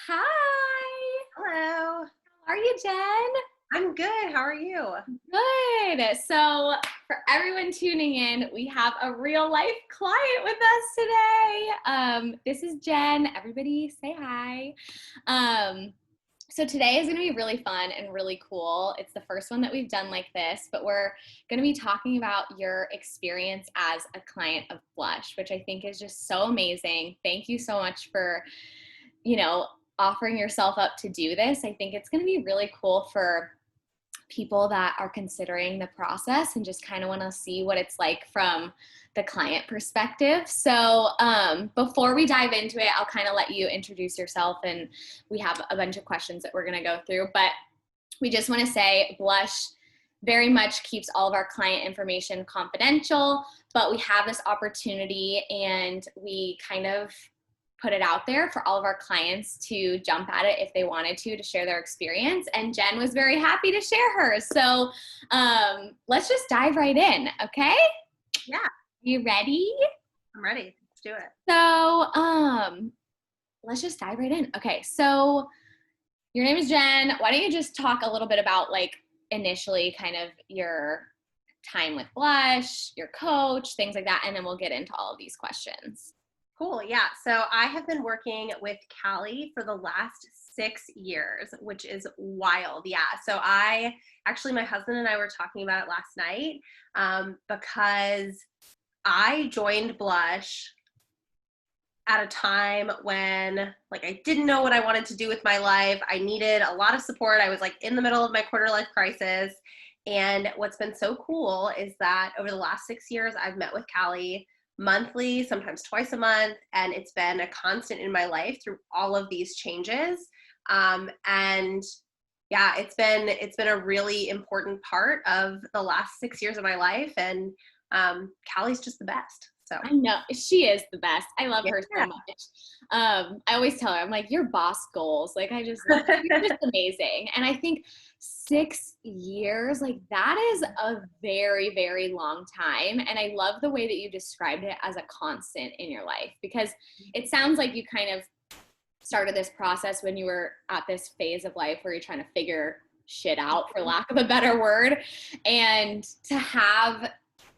Hi, Hello. how are you, Jen? I'm good. How are you? Good. So, for everyone tuning in, we have a real life client with us today. This is Jen. Everybody say hi. Um, so today is going to be really fun and really cool. It's the first one that we've done like this, but we're going to be talking about your experience as a client of Blush, which I think is just so amazing. Thank you so much for, you know, offering yourself up to do this. I think it's going to be really cool for people that are considering the process and just kind of want to see what it's like from the client perspective. So before we dive into it, I'll kind of let you introduce yourself, and we have a bunch of questions that we're going to go through. But we just want to say Blush very much keeps all of our client information confidential, but we have this opportunity and we kind of put it out there for all of our clients to jump at it if they wanted to share their experience. And Jen was very happy to share hers. So let's just dive right in, okay? Yeah, You ready? I'm ready. Let's do it. So let's just dive right in. Okay, so your name is Jen. Why don't you just talk a little bit about like initially kind of your time with Blush, your coach, things like that, and then we'll get into all of these questions. Cool. Yeah. So I have been working with Callie for the last 6 years, which is wild. Yeah. So my husband and I were talking about it last night because I joined Blush at a time when like I didn't know what I wanted to do with my life. I needed a lot of support. I was like in the middle of my quarter life crisis. And what's been so cool is that over the last 6 years, I've met with Callie monthly, sometimes twice a month, and it's been a constant in my life through all of these changes. And yeah, it's been a really important part of the last 6 years of my life, and Callie's just the best. So I know she is the best. I love her so yeah. much. I always tell her, I'm like, your boss goals. Like, I just love her. You're just amazing. And I think 6 years, like that is a very, very long time. And I love the way that you described it as a constant in your life, because it sounds like you kind of started this process when you were at this phase of life where you're trying to figure shit out, for lack of a better word. And to have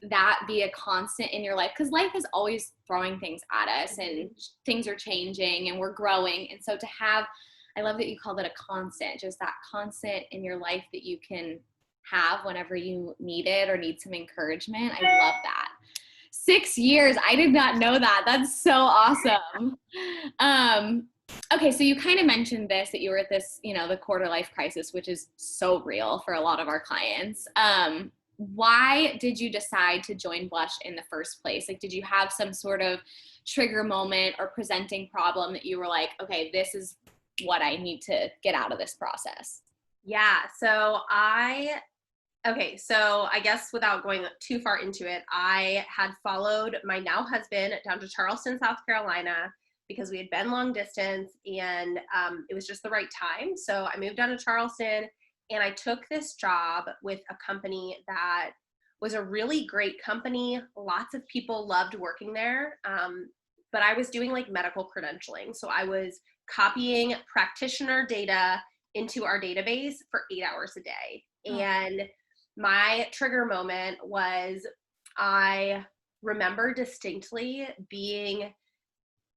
that be a constant in your life, because life is always throwing things at us and things are changing and we're growing. And so to have, I love that you called it a constant, just that constant in your life that you can have whenever you need it or need some encouragement. I love that. 6 years, I did not know that. That's so awesome. Okay, so you kind of mentioned this, that you were at this, the quarter life crisis, which is so real for a lot of our clients. Why did you decide to join Blush in the first place? Like, did you have some sort of trigger moment or presenting problem that you were like, okay, this is what I need to get out of this process? Yeah. So I guess without going too far into it, I had followed my now husband down to Charleston, South Carolina, because we had been long distance, and it was just the right time. So I moved down to Charleston, and I took this job with a company that was a really great company. Lots of people loved working there. But I was doing like medical credentialing. So I was copying practitioner data into our database for 8 hours a day. Oh. And my trigger moment was, I remember distinctly being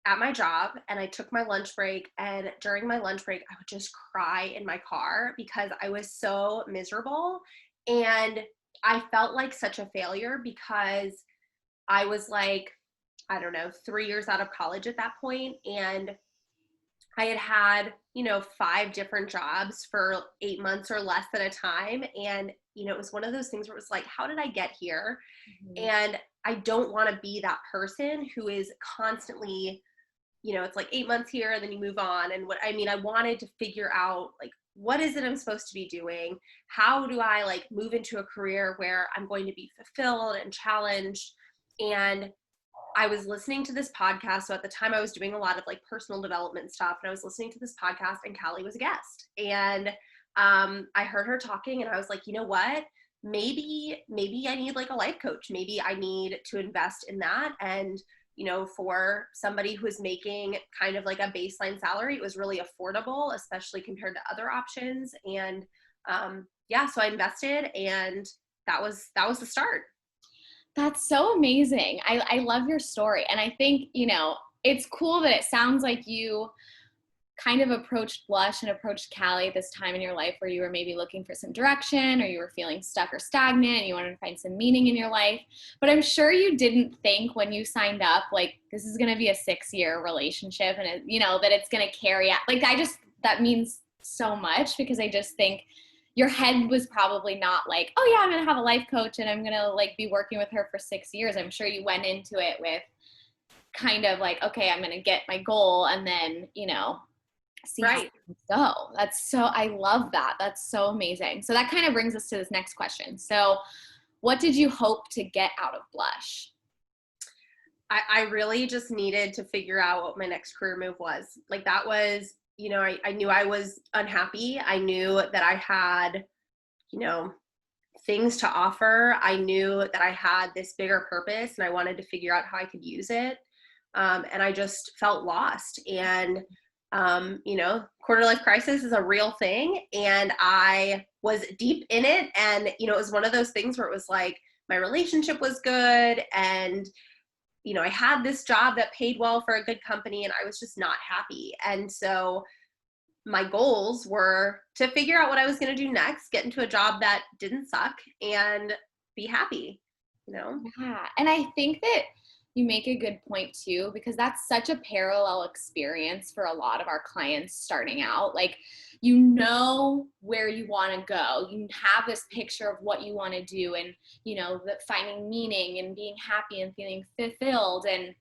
at my job, and I took my lunch break, and during my lunch break I would just cry in my car because I was so miserable, and I felt like such a failure because I was like, I don't know, 3 years out of college at that point, and I had 5 different jobs for 8 months or less at a time. And, it was one of those things where it was like, how did I get here? Mm-hmm. And I don't want to be that person who is constantly, it's like 8 months here and then you move on. And I wanted to figure out like, what is it I'm supposed to be doing? How do I like move into a career where I'm going to be fulfilled and challenged? And I was listening to this podcast. So at the time I was doing a lot of like personal development stuff, and I was listening to this podcast, and Callie was a guest, and I heard her talking, and I was like, you know what? Maybe I need like a life coach. Maybe I need to invest in that. And, for somebody who was making kind of like a baseline salary, it was really affordable, especially compared to other options. And so I invested, and that was the start. That's so amazing. I love your story. And I think, it's cool that it sounds like you kind of approached Blush and approached Callie at this time in your life where you were maybe looking for some direction, or you were feeling stuck or stagnant and you wanted to find some meaning in your life. But I'm sure you didn't think when you signed up, like, this is going to be a 6-year relationship, and that it's going to carry out. Like, that means so much, because I just think your head was probably not like, oh yeah, I'm going to have a life coach and I'm going to like be working with her for 6 years. I'm sure you went into it with kind of like, okay, I'm going to get my goal and then, see how things go. I love that. That's so amazing. So that kind of brings us to this next question. So what did you hope to get out of Blush? I really just needed to figure out what my next career move was. Like, that was, I knew I was unhappy. I knew that I had, things to offer. I knew that I had this bigger purpose, and I wanted to figure out how I could use it. And I just felt lost. And, quarter life crisis is a real thing. And I was deep in it. And, it was one of those things where it was like, my relationship was good. And, I had this job that paid well for a good company, and I was just not happy. And so my goals were to figure out what I was going to do next, get into a job that didn't suck, and be happy, Yeah. And I think that you make a good point too, because that's such a parallel experience for a lot of our clients starting out. Like, where you want to go. You have this picture of what you want to do, and, finding meaning and being happy and feeling fulfilled. And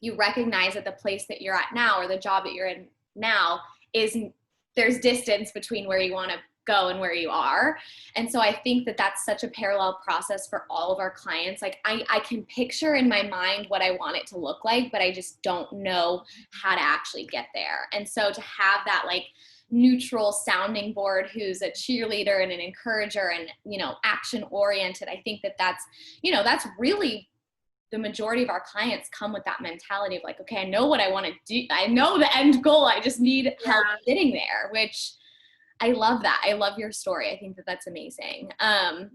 you recognize that the place that you're at now, or the job that you're in now, there's distance between where you want to go and where you are. And so I think that that's such a parallel process for all of our clients. Like, I can picture in my mind what I want it to look like, but I just don't know how to actually get there. And so to have that like neutral sounding board who's a cheerleader and an encourager and, action oriented, I think that's really the majority of our clients come with that mentality of like, okay, I know what I want to do. I know the end goal. I just need help getting there, which I love that. I love your story. I think that that's amazing. I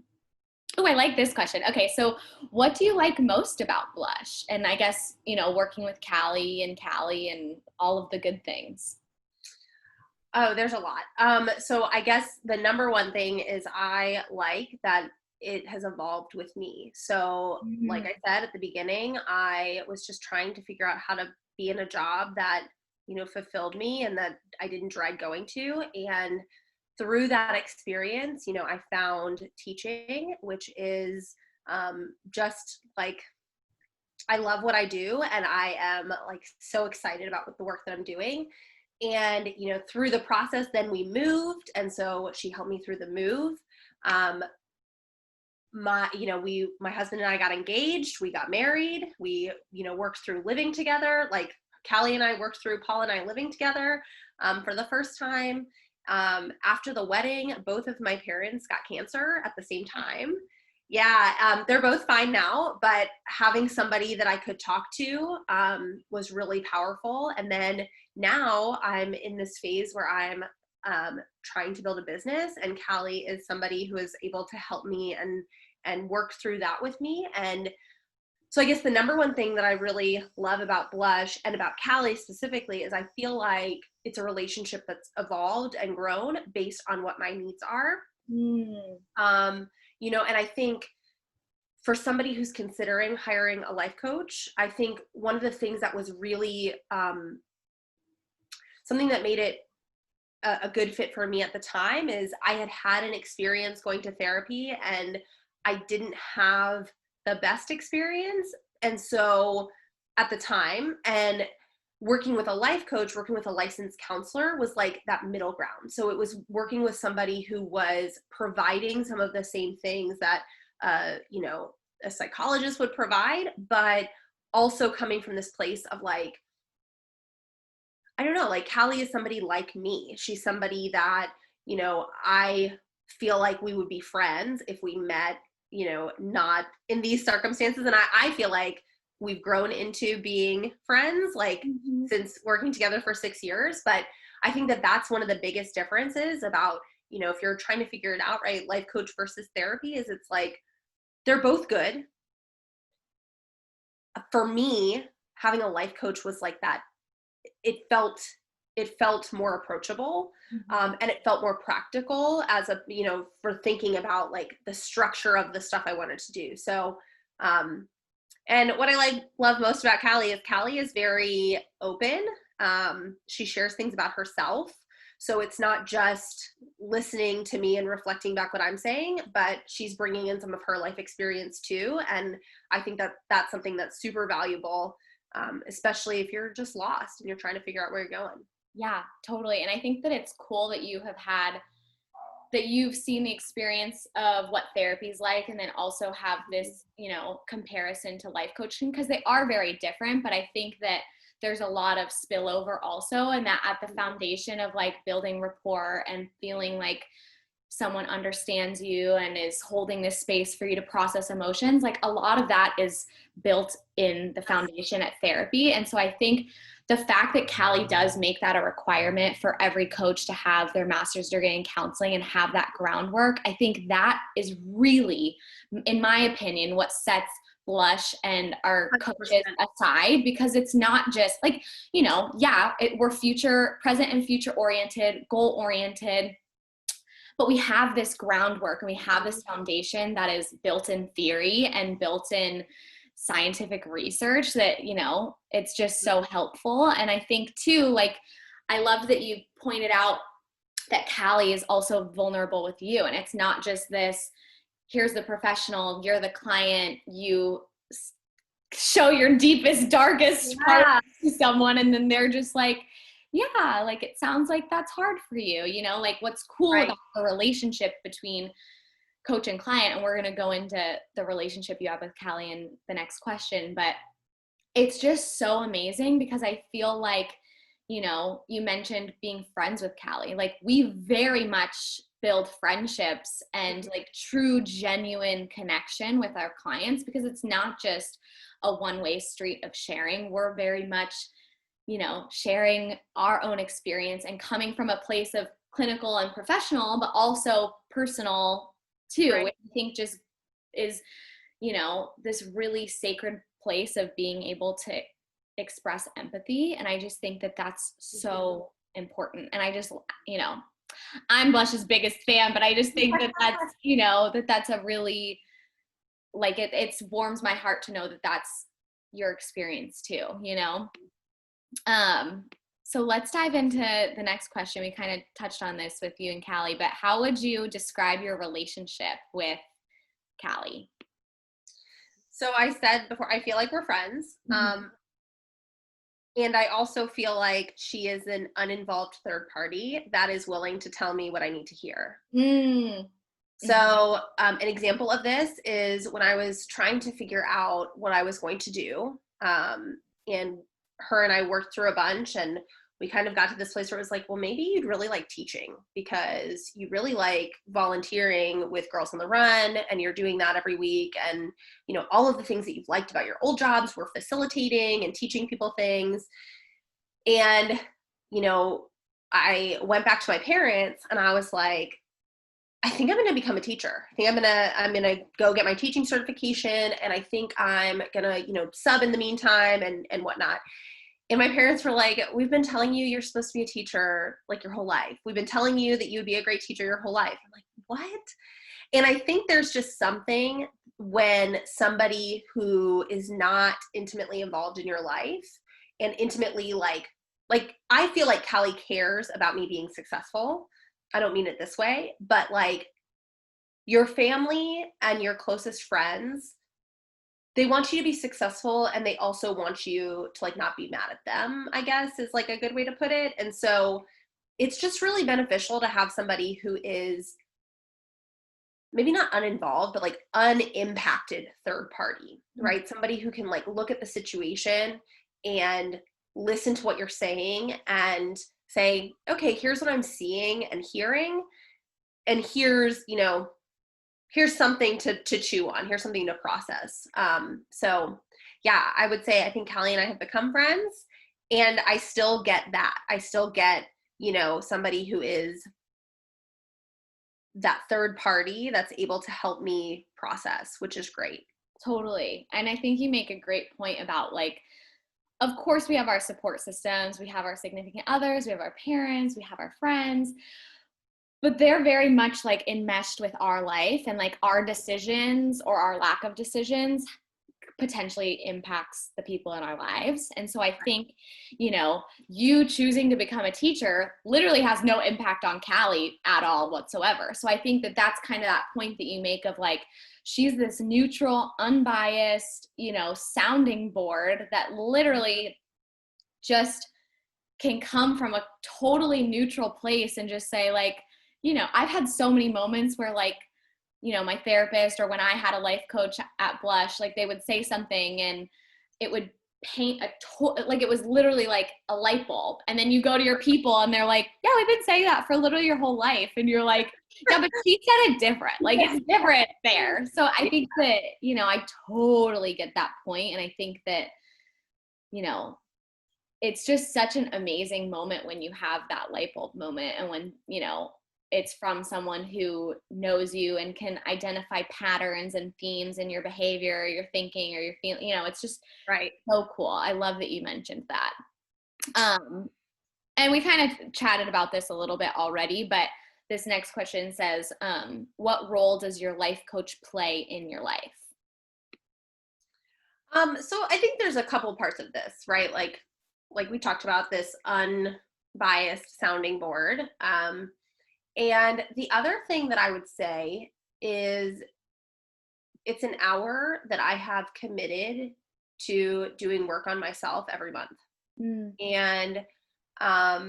like this question. Okay. So what do you like most about Blush? And I guess, working with Callie and all of the good things. Oh, there's a lot. So I guess the number one thing is I like that it has evolved with me. So like I said at the beginning, I was just trying to figure out how to be in a job that, fulfilled me and that I didn't dread going to. And through that experience, I found teaching, which is just like, I love what I do, and I am like so excited about the work that I'm doing. And, through the process, then we moved. And so she helped me through the move. My husband and I got engaged, we got married, we, worked through living together. Like, Callie and I worked through Paul and I living together for the first time. After the wedding, both of my parents got cancer at the same time. Yeah, they're both fine now, but having somebody that I could talk to was really powerful. And then now I'm in this phase where I'm trying to build a business, and Callie is somebody who is able to help me and work through that with me. And so I guess the number one thing that I really love about Blush and about Callie specifically is I feel like it's a relationship that's evolved and grown based on what my needs are. And I think for somebody who's considering hiring a life coach, I think one of the things that was really something that made it a good fit for me at the time is I had an experience going to therapy, and I didn't have the best experience. And so at the time, and working with a life coach, working with a licensed counselor was like that middle ground. So it was working with somebody who was providing some of the same things that, a psychologist would provide, but also coming from this place of like, I don't know, like Callie is somebody like me. She's somebody that, I feel like we would be friends if we met, not in these circumstances. And I feel like we've grown into being friends, like since working together for 6 years. But I think that that's one of the biggest differences about, you know, if you're trying to figure it out, right? Life coach versus therapy is it's like, they're both good. For me, having a life coach was like that. It felt more approachable, and it felt more practical as a, you know, for thinking about like the structure of the stuff I wanted to do. So, and what I love most about Callie is very open. She shares things about herself. So it's not just listening to me and reflecting back what I'm saying, but she's bringing in some of her life experience too. And I think that that's something that's super valuable, especially if you're just lost and you're trying to figure out where you're going. Yeah, totally. And I think that it's cool that you've seen the experience of what therapy is like, and then also have this, you know, comparison to life coaching, because they are very different. But I think that there's a lot of spillover also, and that at the foundation of like building rapport and feeling like someone understands you and is holding this space for you to process emotions, like a lot of that is built in the foundation at therapy. And so I think the fact that Callie does make that a requirement for every coach to have their master's degree in counseling and have that groundwork, I think that is really, in my opinion, what sets Blush and our 100%. coaches aside, because it's not just like, you know, we're present and future oriented, goal oriented, but we have this groundwork and we have this foundation that is built in theory and built in scientific research that, you know, it's just so helpful. And I think too, like, I love that you pointed out that Callie is also vulnerable with you. And it's not just this, here's the professional, you're the client, you show your deepest, darkest part to someone, and then they're just like, yeah, like, it sounds like that's hard for you, you know, like what's cool about the relationship between coach and client. And we're going to go into the relationship you have with Callie in the next question, but it's just so amazing because I feel like, you know, you mentioned being friends with Callie. Like, we very much build friendships and like true, genuine connection with our clients, because it's not just a one-way street of sharing. We're very much, you know, sharing our own experience and coming from a place of clinical and professional, but also personal too, which I think just is, you know, this really sacred place of being able to express empathy. And I just think that that's so important. And I just, you know, I'm Blush's biggest fan, but I just think that that's, you know, that's a really, like, it warms my heart to know that that's your experience too, you know? So let's dive into the next question. We kind of touched on this with you and Callie, but how would you describe your relationship with Callie? So I said before, I feel like we're friends. And I also feel like she is an uninvolved third party that is willing to tell me what I need to hear. So an example of this is when I was trying to figure out what I was going to do, and her and I worked through a bunch, and we kind of got to this place where it was like, well, maybe you'd really like teaching because you really like volunteering with Girls on the Run, and you're doing that every week. And, you know, all of the things that you've liked about your old jobs were facilitating and teaching people things. And, you know, I went back to my parents and I was like, I think I'm going to become a teacher. I think I'm going to go get my teaching certification. And I think I'm going to, you know, sub in the meantime and whatnot. And my parents were like, we've been telling you you're supposed to be a teacher like your whole life. We've been telling you that you would be a great teacher your whole life. I'm like, what? And I think there's just something when somebody who is not intimately involved in your life and intimately like I feel like Callie cares about me being successful. I don't mean it this way, but like your family and your closest friends, they want you to be successful, and they also want you to like not be mad at them, I guess is like a good way to put it. And so it's just really beneficial to have somebody who is maybe not uninvolved, but like unimpacted third party, right? Somebody who can like look at the situation and listen to what you're saying and say, okay, here's what I'm seeing and hearing, and here's, you know, here's something to chew on. Here's something to process. So yeah, I would say I think Callie and I have become friends, and I still get that. I still get, somebody who is that third party that's able to help me process, which is great. Totally. And I think you make a great point about like, of course, we have our support systems, we have our significant others, we have our parents, we have our friends, but they're very much like enmeshed with our life, and like our decisions or our lack of decisions potentially impacts the people in our lives. And so I think, you choosing to become a teacher literally has no impact on Callie at all whatsoever. So I think that that's kind of that point that you make of like, she's this neutral, unbiased, sounding board that literally just can come from a totally neutral place and just say like, I've had so many moments where like, my therapist, or when I had a life coach at Blush, like they would say something and it would paint like it was literally like a light bulb. And then you go to your people and they're like, yeah, we've been saying that for literally your whole life. And you're like, yeah, but she said it different. Like it's different there. So I think that, I totally get that point. And I think that, it's just such an amazing moment when you have that light bulb moment, and when, it's from someone who knows you and can identify patterns and themes in your behavior, your thinking, or your feeling, it's just right. So cool. I love that you mentioned that. And we kind of chatted about this a little bit already, but this next question says, what role does your life coach play in your life? So I think there's a couple parts of this, right? Like we talked about, this unbiased sounding board. And the other thing that I would say is it's an hour that I have committed to doing work on myself every month. And I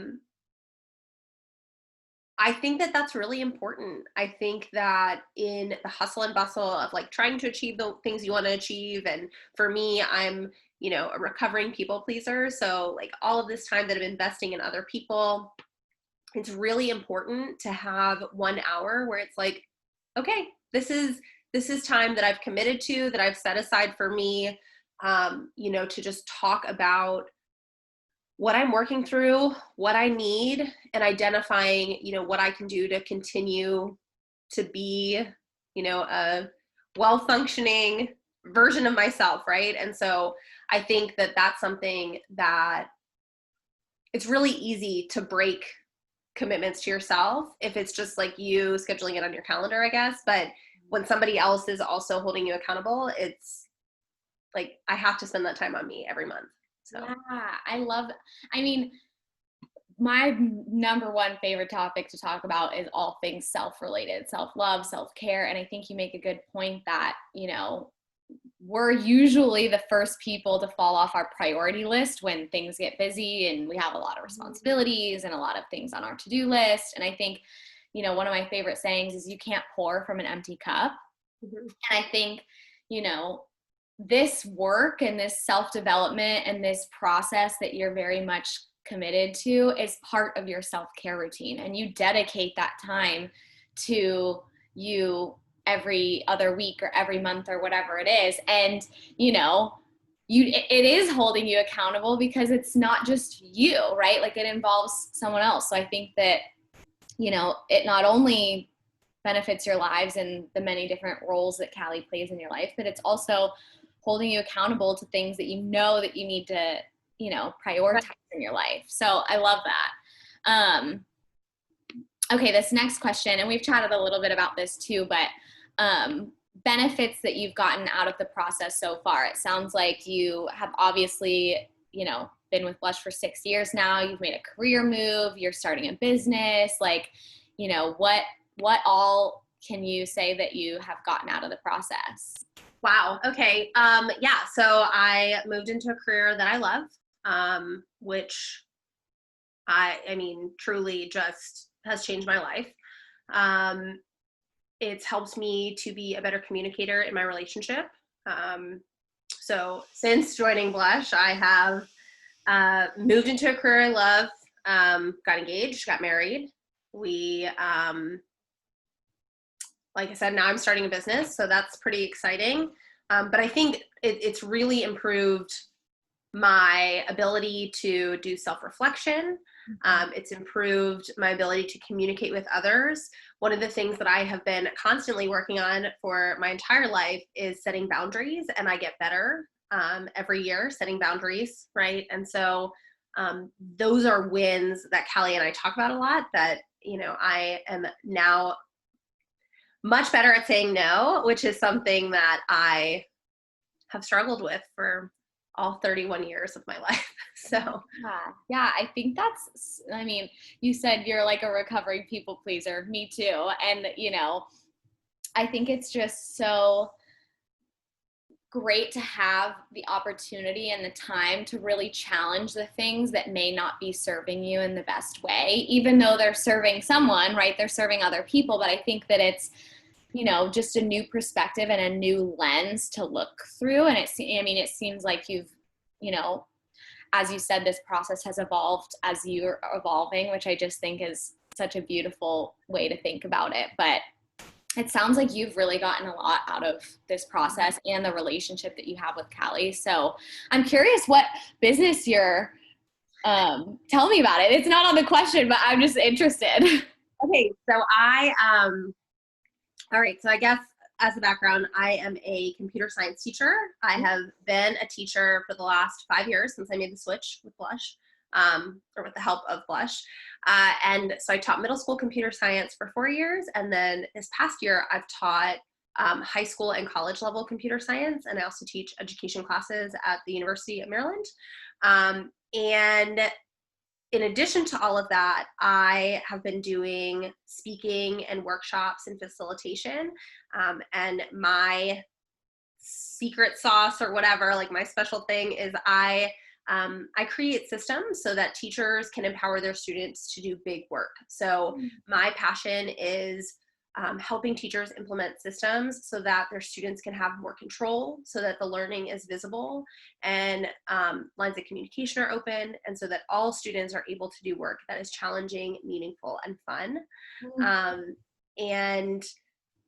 think that that's really important. I think that in the hustle and bustle of like trying to achieve the things you want to achieve, and for me, I'm, a recovering people pleaser. So like all of this time that I'm investing in other people, it's really important to have 1 hour where it's like, okay, this is time that I've committed to, that I've set aside for me, to just talk about what I'm working through, what I need, and identifying, what I can do to continue to be, a well-functioning version of myself, right? And so I think that that's something that it's really easy to break commitments to yourself if it's just like you scheduling it on your calendar, I guess. But when somebody else is also holding you accountable, it's like I have to spend that time on me every month. So yeah, I mean, my number one favorite topic to talk about is all things self-related, self-love, self-care. And I think you make a good point that, we're usually the first people to fall off our priority list when things get busy and we have a lot of responsibilities and a lot of things on our to-do list. And I think, one of my favorite sayings is you can't pour from an empty cup. And I think, this work and this self-development and this process that you're very much committed to is part of your self-care routine. And you dedicate that time to you every other week or every month or whatever it is. And, it is holding you accountable because it's not just you, right? Like it involves someone else. So I think that, it not only benefits your lives and the many different roles that Callie plays in your life, but it's also holding you accountable to things that that you need to, prioritize in your life. So I love that. Okay, this next question, and we've chatted a little bit about this too, but benefits that you've gotten out of the process so far. It sounds like you have obviously, been with Blush for 6 years now. You've made a career move. You're starting a business. Like, what all can you say that you have gotten out of the process? Wow. Okay. Yeah. So I moved into a career that I love, which I mean, truly just has changed my life. It's helped me to be a better communicator in my relationship. So since joining Blush, I have moved into a career I love, got engaged, got married. We, like I said, now I'm starting a business, so that's pretty exciting. But I think it's really improved my ability to do self-reflection. It's improved my ability to communicate with others. One of the things that I have been constantly working on for my entire life is setting boundaries, and I get better every year setting boundaries, right? And so those are wins that Callie and I talk about a lot, that, you know, I am now much better at saying no, which is something that I have struggled with for all 31 years of my life. So yeah, I think that's, I mean, you said you're like a recovering people pleaser. Me too. And, you know, I think it's just so great to have the opportunity and the time to really challenge the things that may not be serving you in the best way, even though they're serving someone, right? They're serving other people. But I think that it's, you know, just a new perspective and a new lens to look through. And it seems like you've, you know, as you said, this process has evolved as you're evolving, which I just think is such a beautiful way to think about it. But it sounds like you've really gotten a lot out of this process and the relationship that you have with Callie. So I'm curious what business you're, tell me about it. It's not on the question, but I'm just interested. Okay, so all right, so I guess as a background, I am a computer science teacher. I have been a teacher for the last 5 years since I made the switch with Blush, or with the help of Blush. And so I taught middle school computer science for 4 years. And then this past year, I've taught high school and college level computer science. And I also teach education classes at the University of Maryland. And in addition to all of that, I have been doing speaking and workshops and facilitation. And my secret sauce or whatever, like my special thing, is I create systems so that teachers can empower their students to do big work. So my passion is helping teachers implement systems so that their students can have more control, so that the learning is visible and lines of communication are open, and so that all students are able to do work that is challenging, meaningful, and fun. And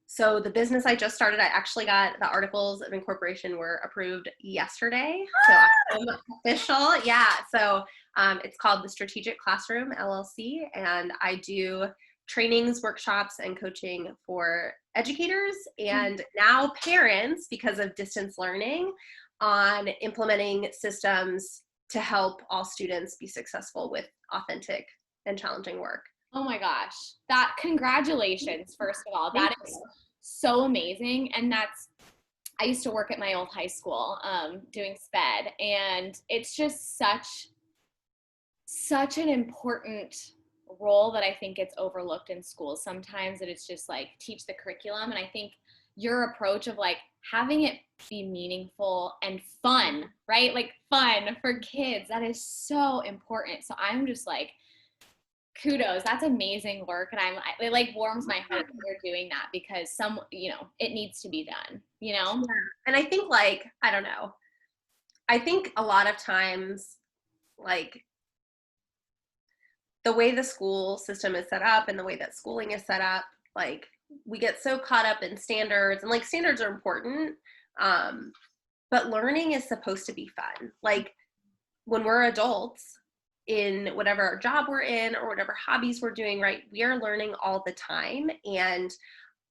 so the business I just started, I actually got the articles of incorporation were approved yesterday. So I'm official. Yeah. So it's called the Strategic Classroom LLC, and I do trainings, workshops, and coaching for educators and now parents, because of distance learning, on implementing systems to help all students be successful with authentic and challenging work. Oh my gosh. That, congratulations, first of all. That is so amazing. And I used to work at my old high school doing SPED, and it's just such an important role that I think gets overlooked in schools sometimes, that it's just like teach the curriculum. And I think your approach of like having it be meaningful and fun, right? Like fun for kids, that is so important. So I'm just like, kudos, that's amazing work. And it like warms my heart that you're doing that, because it needs to be done, you know? Yeah. And I think, like, I don't know, I think a lot of times, like, the way the school system is set up and the way that schooling is set up, like, we get so caught up in standards, and like standards are important. But learning is supposed to be fun. Like, when we're adults in whatever job we're in or whatever hobbies we're doing, right, we are learning all the time. And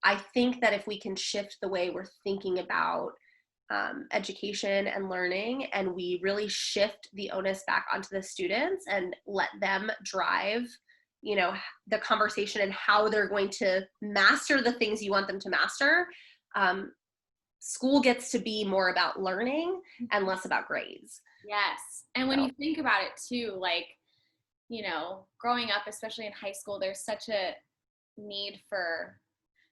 I think that if we can shift the way we're thinking about education and learning, and we really shift the onus back onto the students and let them drive, you know, the conversation and how they're going to master the things you want them to master, school gets to be more about learning and less about grades. Yes. And when you think about it too, like, you know, growing up, especially in high school, there's such a need for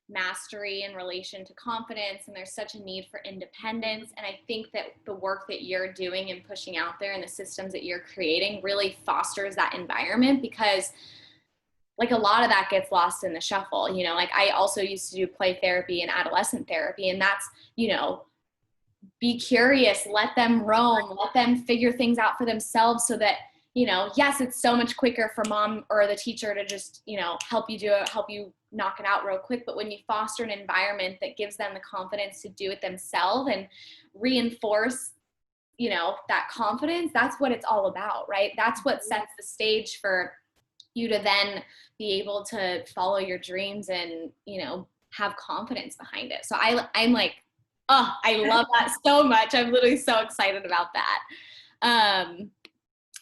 mastery in relation to confidence, and there's such a need for independence. And I think that the work that you're doing and pushing out there and the systems that you're creating really fosters that environment, because like a lot of that gets lost in the shuffle. You know, like I also used to do play therapy and adolescent therapy, and that's, you know, be curious, let them roam, let them figure things out for themselves, so that, yes, it's so much quicker for mom or the teacher to just, help you do it, help you knock it out real quick. But when you foster an environment that gives them the confidence to do it themselves and reinforce, that confidence, that's what it's all about, right? That's what sets the stage for you to then be able to follow your dreams and, have confidence behind it. So I'm like, oh, I love that so much. I'm literally so excited about that.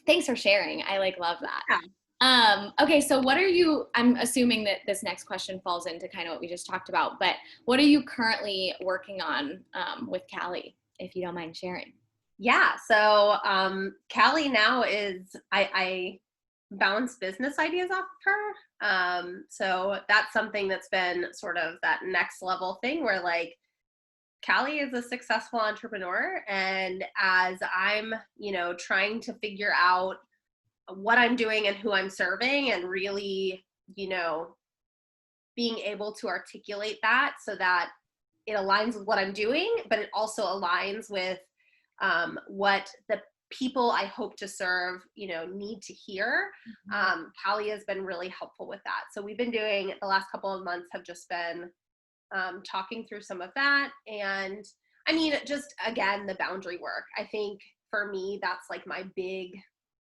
Thanks for sharing. I love that. Yeah. Okay, so I'm assuming that this next question falls into kind of what we just talked about, but what are you currently working on with Callie, if you don't mind sharing? Yeah. So Callie now is, I bounce business ideas off of her. So that's something that's been sort of that next level thing where like Callie is a successful entrepreneur. And as I'm, trying to figure out what I'm doing and who I'm serving and really, being able to articulate that so that it aligns with what I'm doing, but it also aligns with what the people I hope to serve, need to hear. Callie has been really helpful with that. So we've been doing, the last couple of months have just been talking through some of that. And I mean, just again, the boundary work. I think for me, that's like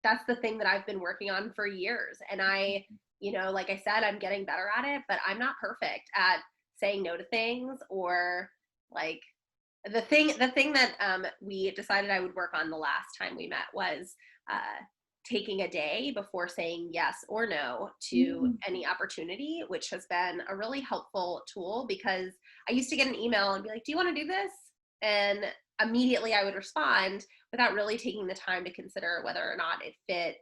that's the thing that I've been working on for years. And I, like I said, I'm getting better at it, but I'm not perfect at saying no to things or like the thing that we decided I would work on the last time we met was taking a day before saying yes or no to any opportunity, which has been a really helpful tool because I used to get an email and be like, do you want to do this? And immediately I would respond without really taking the time to consider whether or not it fit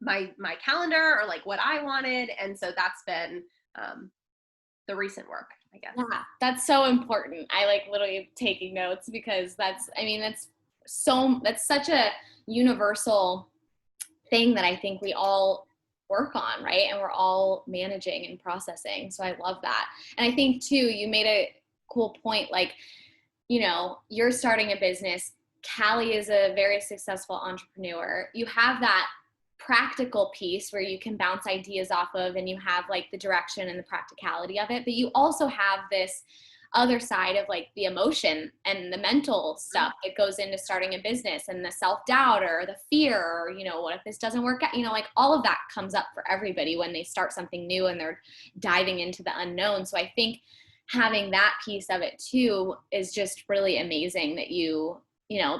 my calendar or like what I wanted. And so that's been the recent work, I guess. Yeah, that's so important. I literally taking notes because that's such a universal thing that I think we all work on, right? And we're all managing and processing. So I love that. And I think too, you made a cool point, you're starting a business. Callie is a very successful entrepreneur. You have that practical piece where you can bounce ideas off of and you have the direction and the practicality of it, but you also have this other side of the emotion and the mental stuff that goes into starting a business and the self-doubt or the fear or what if this doesn't work out, all of that comes up for everybody when they start something new and they're diving into the unknown. So I think having that piece of it too is just really amazing that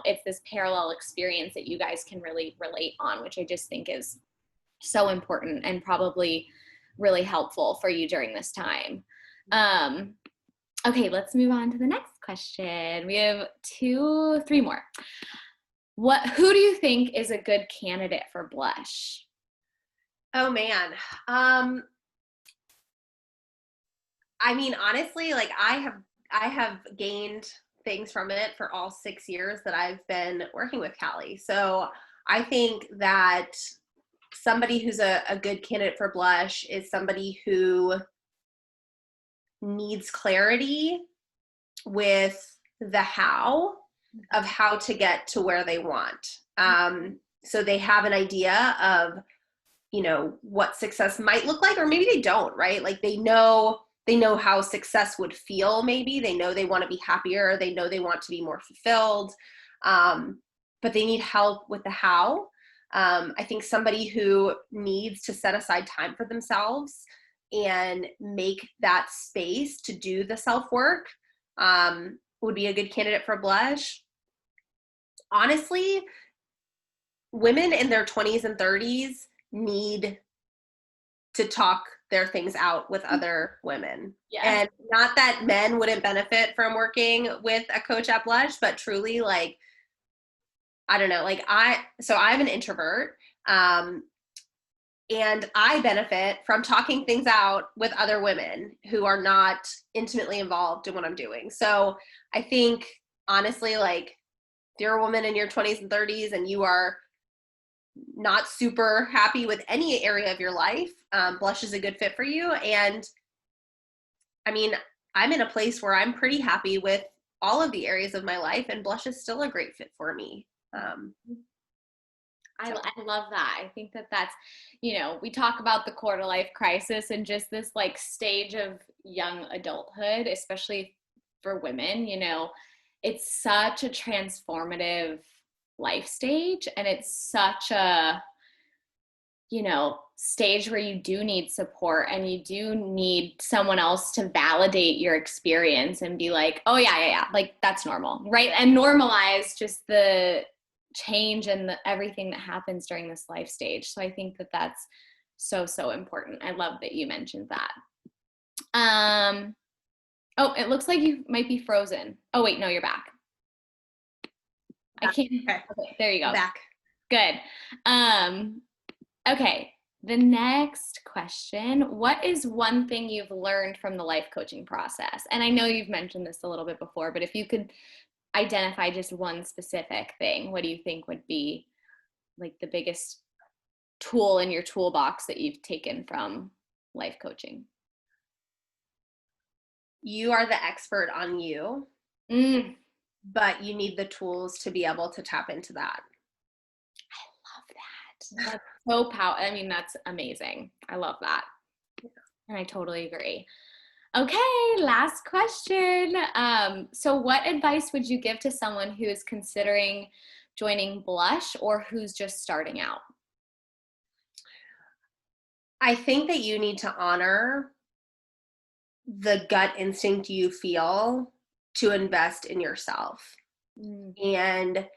it's this parallel experience that you guys can really relate on, which I just think is so important and probably really helpful for you during this time. Okay, let's move on to the next question. We have 3 more. Who do you think is a good candidate for Blush? Oh man. I mean, honestly, I have gained things from it for all 6 years that I've been working with Callie. So I think that somebody who's a good candidate for Blush is somebody who needs clarity with the how of how to get to where they want. So they have an idea of, what success might look like, or maybe they don't, right? They know how success would feel. Maybe they know they want to be happier. They know they want to be more fulfilled. But they need help with the how. I think somebody who needs to set aside time for themselves and make that space to do the self-work would be a good candidate for Blush. Honestly, women in their 20s and 30s need to talk their things out with other women. Yeah. And not that men wouldn't benefit from working with a coach at Blush, but truly I don't know, I'm an introvert. And I benefit from talking things out with other women who are not intimately involved in what I'm doing. So I think, honestly, if you're a woman in your 20s and 30s and you are not super happy with any area of your life, Blush is a good fit for you. And I mean, I'm in a place where I'm pretty happy with all of the areas of my life, and Blush is still a great fit for me. I love that. I think that that's, we talk about the quarter life crisis and just this like stage of young adulthood, especially for women, it's such a transformative life stage, and it's such a, stage where you do need support and you do need someone else to validate your experience and be like, oh yeah, like that's normal, right? And normalize just the change and everything that happens during this life stage. So I think that that's so, so important. I love that you mentioned that. Oh, it looks like you might be frozen. Oh wait, no, you're back. I can't. Okay, there you go. Back. Good. Okay, the next question, what is one thing you've learned from the life coaching process? And I know you've mentioned this a little bit before, but if you could identify just one specific thing, what do you think would be like the biggest tool in your toolbox that you've taken from life coaching? You are the expert on you, but you need the tools to be able to tap into that. I love that. That's so powerful. I mean, that's amazing. I love that. And I totally agree. Okay, last question. So what advice would you give to someone who is considering joining Blush or who's just starting out? I think that you need to honor the gut instinct you feel to invest in yourself. And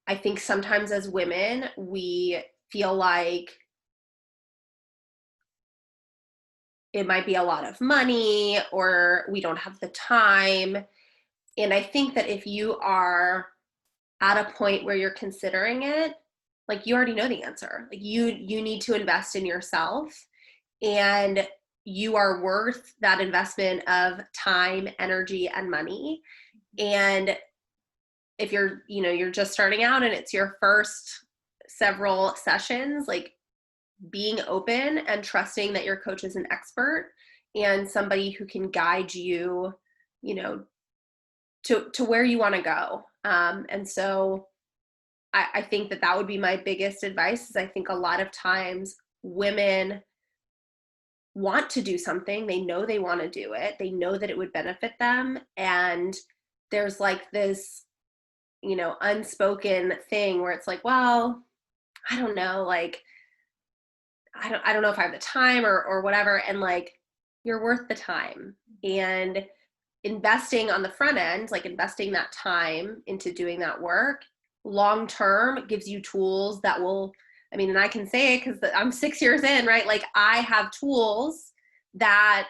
I think sometimes as women, we feel like it might be a lot of money or we don't have the time. And I think that if you are at a point where you're considering it, like you already know the answer. Like you need to invest in yourself, and you are worth that investment of time, energy, and money. And if you're just starting out and it's your first several sessions, like being open and trusting that your coach is an expert and somebody who can guide you, to where you want to go. And so I think that would be my biggest advice is I think a lot of times women want to do something. They know they want to do it. They know that it would benefit them. And there's like this, unspoken thing where it's like, well, I don't know, like, I don't know if I have the time or whatever. And like, you're worth the time. And investing on the front end, like investing that time into doing that work long term gives you tools that will, and I can say it because I'm 6 years in, right? Like I have tools that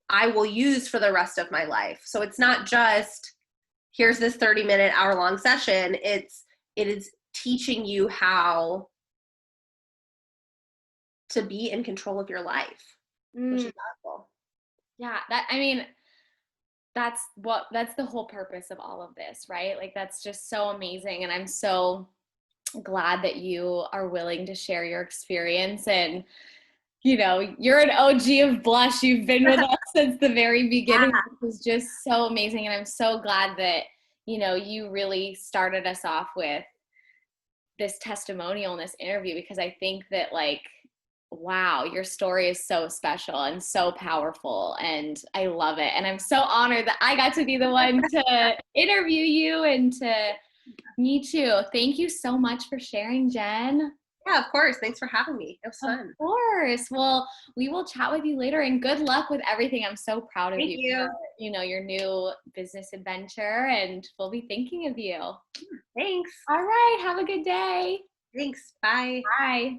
I will use for the rest of my life. So it's not just here's this 30-minute, hour-long session. It is teaching you how to be in control of your life, which is powerful. Yeah, that's the whole purpose of all of this, right? Like that's just so amazing. And I'm so glad that you are willing to share your experience. And, you're an OG of Blush. You've been with us since the very beginning, which is just so amazing. And I'm so glad that, you really started us off with this testimonial in this interview, because I think that like, wow, your story is so special and so powerful, and I love it. And I'm so honored that I got to be the one to interview you and to meet you. Thank you so much for sharing, Jen. Yeah, of course. Thanks for having me. It was fun. Of course. Well, we will chat with you later, and good luck with everything. I'm so proud of you. For, your new business adventure, and we'll be thinking of you. Thanks. All right. Have a good day. Thanks. Bye. Bye.